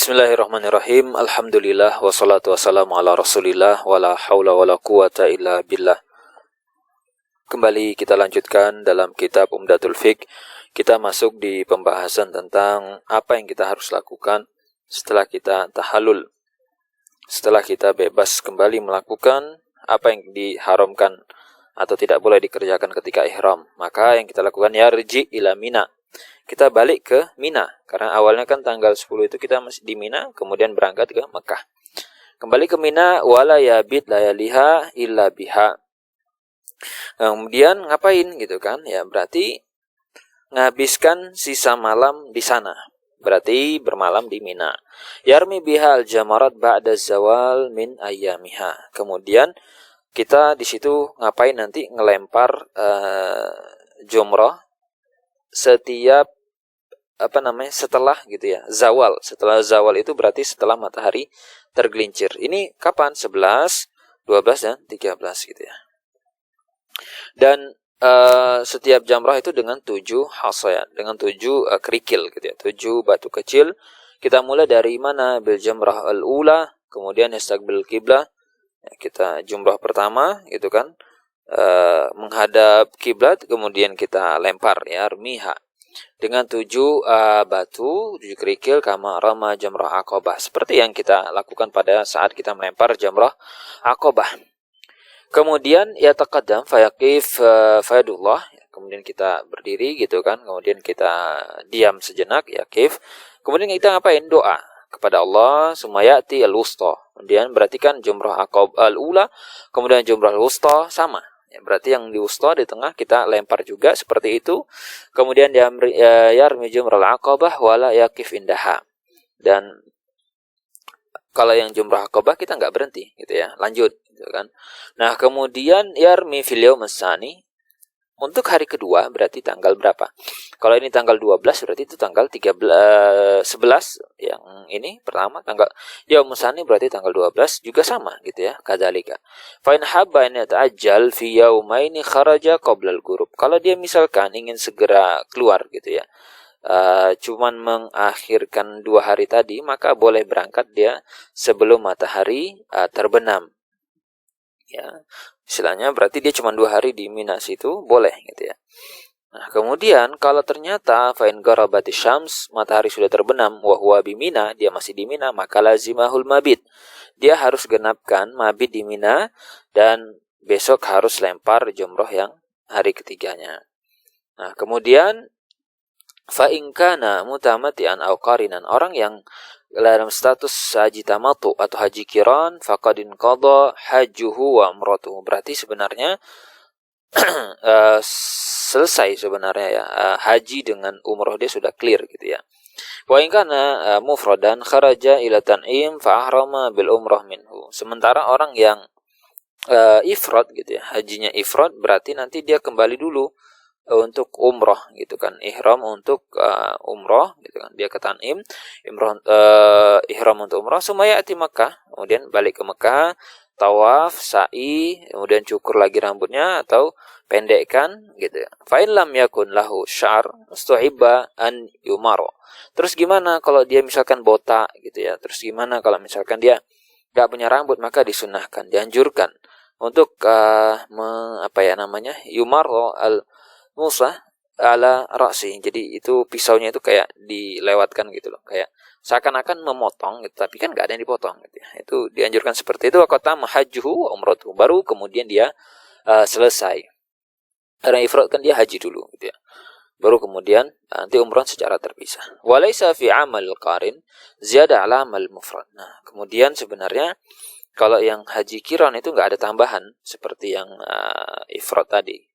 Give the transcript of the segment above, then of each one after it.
Bismillahirrahmanirrahim. Alhamdulillah wassalatu wassalamu ala Rasulillah wala haula wala quwata illa billah. Kembali kita lanjutkan dalam kitab Umdatul Fiqh. Kita masuk di pembahasan tentang apa yang kita harus lakukan setelah kita tahallul. Setelah kita bebas kembali melakukan apa yang diharamkan atau tidak boleh dikerjakan ketika ihram, maka yang kita lakukan yarji ila Mina. Kita balik ke Mina, karena awalnya kan tanggal 10 itu kita masih di Mina, kemudian berangkat ke Mekah. Kembali ke Mina, wala yabit layaliha illa biha. Kemudian ngapain gitu kan? Ya berarti menghabiskan sisa malam di sana. Berarti bermalam di Mina. Yarmi biha al-jamarat ba'da zawal min ayyamiha. Kemudian kita di situ ngapain nanti? Ngelempar jumrah setiap setelah gitu ya, zawal. Setelah zawal itu berarti setelah matahari tergelincir. Ini kapan? 11, 12 dan 13 gitu ya. Dan setiap jamrah itu dengan 7 hasayan, dengan 7 kerikil gitu ya, 7 batu kecil. Kita mulai dari mana? Bil jamrah al-ula, kemudian yastaqbil qiblah. Ya, kita jumrah pertama gitu kan, menghadap kiblat, kemudian kita lempar ya, armiha dengan 7 batu, 7 kerikil, kama rama jamrah aqabah, seperti yang kita lakukan pada saat kita melempar jamrah aqabah. Kemudian ya taqaddam fayaqif fayadullah, kemudian kita berdiri gitu kan, kemudian kita diam sejenak ya kif, kemudian kita ngapain? Doa kepada Allah, sumayati al-wusta. Kemudian berarti kan jumrah aqabah al-ula, kemudian jumrah al-wusta sama. Ya, berarti yang di wusta di tengah kita lempar juga seperti itu. Kemudian yarmi jumrah aqabah wala yaqif indaha. Dan kalau yang jumrah aqabah kita nggak berhenti gitu ya, lanjut gitu kan. Nah, kemudian yarmi fil yaum tsani, untuk hari kedua berarti tanggal berapa? Kalau ini tanggal 12 berarti itu tanggal 11 yang ini pertama, tanggal yaum tsani berarti tanggal 12 juga sama gitu ya, kadzalika. Fa in habba an yata'ajjal fi yaumaini kharaja qabla al-ghurub. Kalau dia misalkan ingin segera keluar gitu ya, cuman mengakhirkan 2 hari tadi, maka boleh berangkat dia sebelum matahari terbenam. Ya, istilahnya berarti dia cuma 2 hari di Mina situ, boleh gitu ya. Nah, kemudian kalau ternyata fa'in garabati syams, matahari sudah terbenam, wa huwa bi Mina, dia masih di Mina, maka lazimahul mabit. Dia harus genapkan mabit di Mina dan besok harus lempar jumroh yang hari ketiganya. Nah, kemudian fa'in kana mutamati'an aw qarinan, orang yang dalam status haji tamattu atau haji qiran, faqadin qada hajjuhu wa umratuhu. Berarti sebenarnya selesai sebenarnya ya, haji dengan umroh dia sudah clear gitu ya. Wa in kana mufradan kharaja ila tan'im fa ahrama bil umrah minhu. Sementara orang yang ifrad gitu ya, hajinya ifrad, berarti nanti dia kembali dulu untuk umroh gitu kan, ihram untuk umroh gitu kan, dia ke Tan'im, ihram untuk umroh, sumayati Makkah, kemudian balik ke Mekah, tawaf, sa'i, kemudian cukur lagi rambutnya atau pendekkan gitu ya. Fa in lam yakun lahu syar mustuhibba an yumaro. Terus gimana kalau dia misalkan botak gitu ya? Terus gimana kalau misalkan dia enggak punya rambut? Maka disunahkan, dianjurkan untuk yumaro al Musa ala ra'si. Jadi itu pisaunya itu kayak dilewatkan gitu loh, kayak seakan-akan memotong gitu, tapi kan enggak ada yang dipotong gitu ya. Itu dianjurkan seperti itu. Waqata mahajjuhu wa umratuhu, baru kemudian dia selesai. Karena ifrad kan dia haji dulu gitu ya. Baru kemudian nanti umrah secara terpisah. Walaysa fi amal qarin ziyada ala amal mufrad. Nah, kemudian sebenarnya kalau yang haji qiran itu enggak ada tambahan seperti yang ifrad tadi.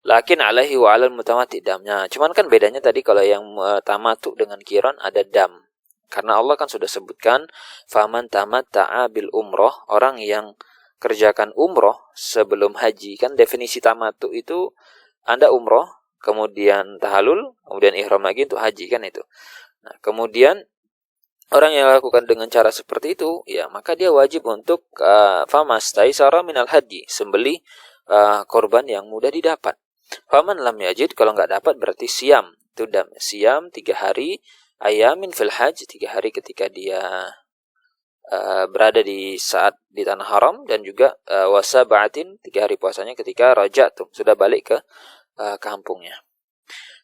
Lakin alaihi wa alal mutamati damnya. Cuman kan bedanya tadi kalau yang tamatu dengan qiran ada dam. Karena Allah kan sudah sebutkan faman tamatta'a bil umroh, orang yang kerjakan umroh sebelum haji. Kan definisi tamatu itu Anda umroh, kemudian tahallul, kemudian ihram lagi untuk haji kan itu. Nah, kemudian orang yang lakukan dengan cara seperti itu, ya maka dia wajib untuk famastaisara minal haji, sembelih korban yang mudah didapat. Faman lam yajid, kalau nggak dapat berarti siam. Itu siam 3 hari ayamin fil hajj, 3 hari ketika dia berada di saat di tanah haram, dan juga wasaba'atin, 3 hari puasanya ketika raja'tum, sudah balik ke kampungnya.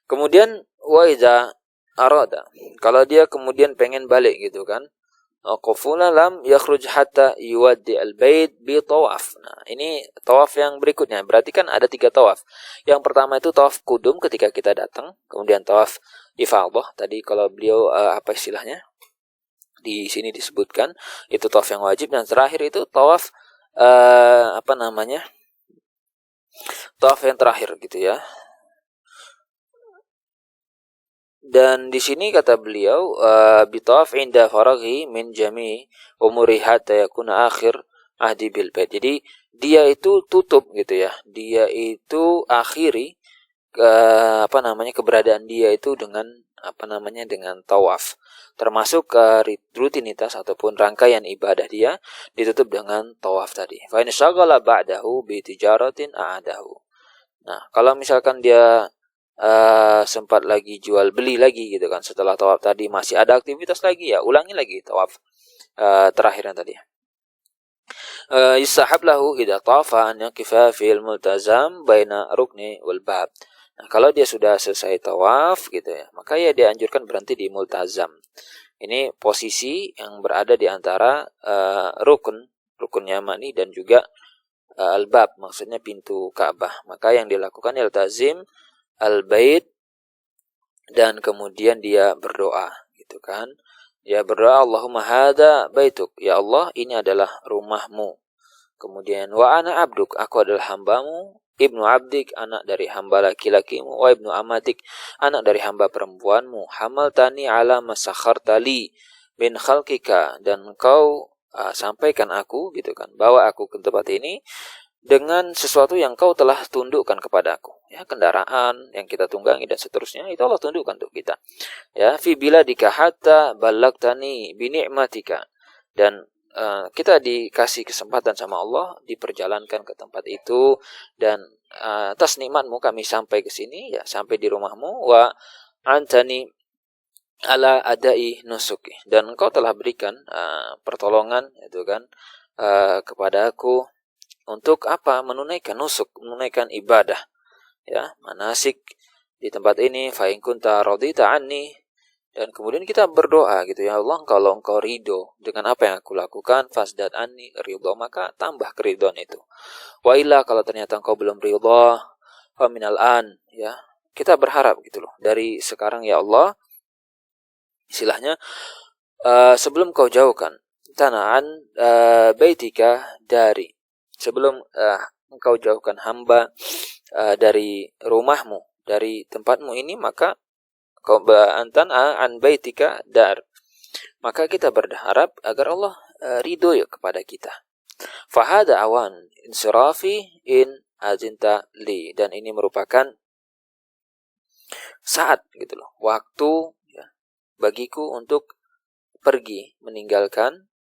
Kemudian wa idza arada, kalau dia kemudian pengen balik gitu kan, qufula lam yakhruj hatta yuwaddi al-bait bi tawaf. Nah, ini tawaf yang berikutnya. Berarti kan ada 3 tawaf. Yang pertama itu tawaf kudum ketika kita datang, kemudian tawaf ifadhah. Tadi kalau beliau apa istilahnya? Di sini disebutkan itu tawaf yang wajib, dan terakhir itu tawaf tawaf yang terakhir gitu ya. Dan di sini kata beliau bitawaf inda faraghi min jami' umuri hatta yakuna akhir ahdi bil bait. Jadi dia itu tutup gitu ya. Dia itu akhiri keberadaan dia itu dengan dengan tawaf. Termasuk rutinitas ataupun rangkaian ibadah dia ditutup dengan tawaf tadi. Fa in syaghala ba'dahu bi tijaratin a'adahu. Nah, kalau misalkan dia sempat lagi jual beli lagi gitu kan, setelah tawaf tadi masih ada aktivitas lagi, ya ulangi lagi tawaf terakhirnya tadi. Yustahab lahu idza tafa an yaqifa fil multazam baina rukni wal bab. Nah, kalau dia sudah selesai tawaf gitu ya, maka ya dianjurkan berhenti di multazam. Ini posisi yang berada di antara rukun Yamani dan juga al-bab, maksudnya pintu Ka'bah. Maka yang dilakukan iltazim al-bait, dan kemudian dia berdoa gitu kan. Dia berdoa, Allahumma hadza baituk, ya Allah ini adalah rumahmu. Kemudian wa ana abduk, aku adalah hambamu, ibnu abdik, anak dari hamba laki-lakimu, wa ibnu amatik, anak dari hamba perempuanmu, hamaltani ala masakhartali min khalqika, dan engkau sampaikan aku gitu kan, bawa aku ke tempat ini dengan sesuatu yang kau telah tundukkan kepada aku. Ya, kendaraan yang kita tunggangi dan seterusnya itu Allah tundukkan untuk kita. Ya, fi biladika hatta ballagtani bi ni'matika, dan kita dikasih kesempatan sama Allah diperjalankan ke tempat itu, dan atas nikmatmu kami sampai ke sini, ya sampai di rumahmu, wa antani ala adai nusuki, dan engkau telah berikan pertolongan itu kan kepada aku untuk apa? Menunaikan nusuk, menunaikan ibadah, ya manasik di tempat ini. Fa in kunta radita anni, dan kemudian kita berdoa gitu, ya Allah kalau engkau ridho dengan apa yang aku lakukan, fasdad anni ridho, maka tambah keridhaan itu. Wa illa, kalau ternyata engkau belum ridho, fa minal an, ya kita berharap gitu loh, dari sekarang ya Allah, istilahnya sebelum kau jauhkan tanaan baitika dari, sebelum engkau jauhkan hamba dari rumahmu, dari tempatmu ini, maka kau antan an baitika dar, maka kita berharap agar Allah ridho ya kepada kita. Fahada awan insirafi in azinta li, dan ini merupakan saat gitu loh, waktu ya, bagiku untuk pergi meninggalkan,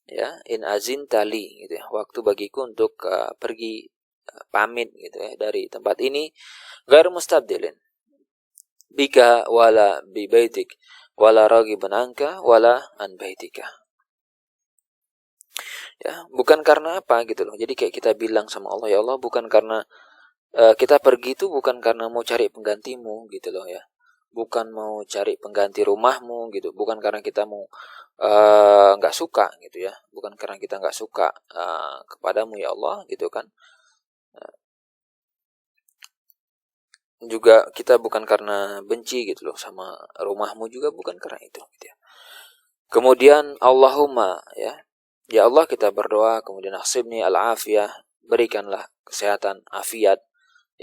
ya in azinta li gitu ya, waktu bagiku untuk pergi pamit gitu ya dari tempat ini, gar mustabdilin bika wala bi baitik wala ragiban anka wala an baitika. Ya, bukan karena apa gitu loh. Jadi kayak kita bilang sama Allah, ya Allah bukan karena kita pergi itu bukan karena mau cari penggantimu gitu loh ya. Bukan mau cari pengganti rumahmu gitu, bukan karena kita mau nggak suka gitu ya. Bukan karena kita nggak suka kepadamu ya Allah gitu kan. Juga kita bukan karena benci gitu loh sama rumahmu, juga bukan karena itu gitu ya. Kemudian Allahumma, ya Allah kita berdoa, kemudian akhsibni al-afiyah, berikanlah kesehatan, afiat,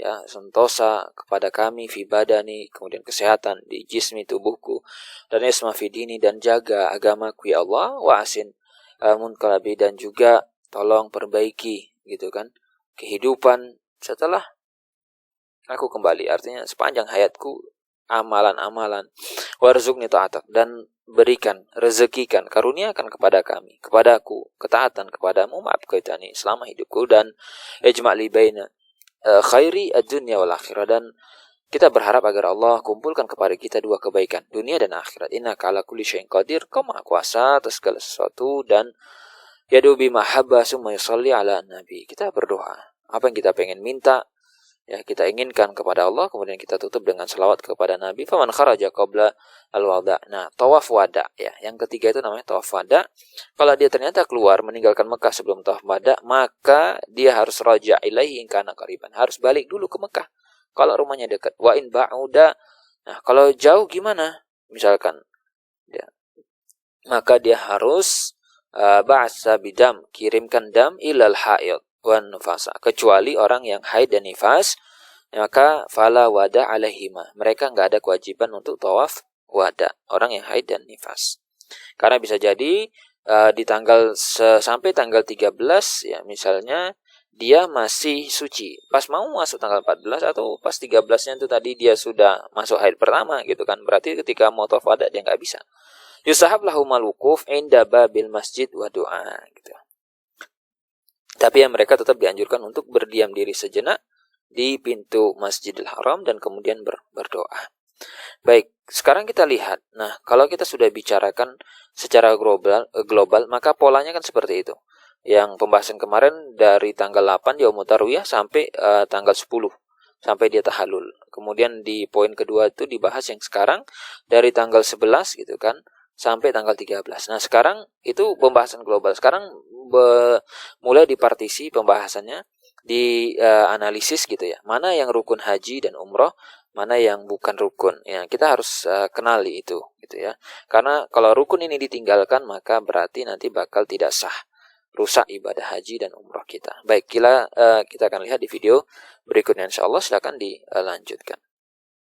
ya sentosa kepada kami, fi badani, kemudian kesehatan di jismi tubuhku, dan isma fi dini, dan jaga agamaku ya Allah, wa asin munqalabi, dan juga tolong perbaiki gitu kan kehidupan setelah aku kembali, artinya sepanjang hayatku amalan-amalan, warzuqni ta'atak, dan berikan, rezekikan, karuniakan kepada kami, kepadaku, ketaatan kepadamu, maaf kaitani selama hidupku, dan ijma'li baina khairi ad-dunya wal akhirah, dan kita berharap agar Allah kumpulkan kepada kita dua kebaikan, dunia dan akhirat. Innaka ala kulli syai'in qadir, Kau Maha Kuasa atas segala sesuatu. Dan yadu bi mahabbah summa yusalli ala nabi. Kita berdoa, apa yang kita pengen minta, ya kita inginkan kepada Allah, kemudian kita tutup dengan selawat kepada Nabi. Faman kharaja qabla al-wada. Nah, tawaf wada, ya. Yang ketiga itu namanya tawaf wada. Kalau dia ternyata keluar meninggalkan Mekah sebelum tawaf wada, maka dia harus raja ilaihi in kana qariban. Harus balik dulu ke Mekah kalau rumahnya dekat. Wa in ba'uda. Nah, kalau jauh gimana? Misalkan ya, maka dia harus ba'sa bidam, kirimkan dam ilal haid wan nufasa, kecuali orang yang haid dan nifas, maka fala wada alaihima, mereka nggak ada kewajiban untuk tawaf wada, orang yang haid dan nifas. Karena bisa jadi di tanggal sampai tanggal 13 ya, misalnya dia masih suci, pas mau masuk tanggal 14 atau pas 13-nya itu tadi dia sudah masuk haid pertama gitu kan, berarti ketika mau tawaf wada dia nggak bisa. Yusahab lahumal wukuf inda babil masjid wa doa gitu. Tapi yang mereka tetap dianjurkan untuk berdiam diri sejenak di pintu Masjidil Haram dan kemudian berdoa. Baik, sekarang kita lihat. Nah, kalau kita sudah bicarakan secara global, maka polanya kan seperti itu. Yang pembahasan kemarin dari tanggal 8 Yaumut Tarwiyah sampai tanggal 10 sampai dia tahallul. Kemudian di poin kedua itu dibahas yang sekarang dari tanggal 11 gitu kan sampai tanggal 13. Nah, sekarang itu pembahasan global. Sekarang mulai dipartisi pembahasannya, di analisis gitu ya. Mana yang rukun haji dan umroh, mana yang bukan rukun. Ya, kita harus kenali itu gitu ya. Karena kalau rukun ini ditinggalkan, maka berarti nanti bakal tidak sah, rusak ibadah haji dan umroh kita. Baik, kita akan lihat di video berikutnya insyaallah. Silakan dilanjutkan.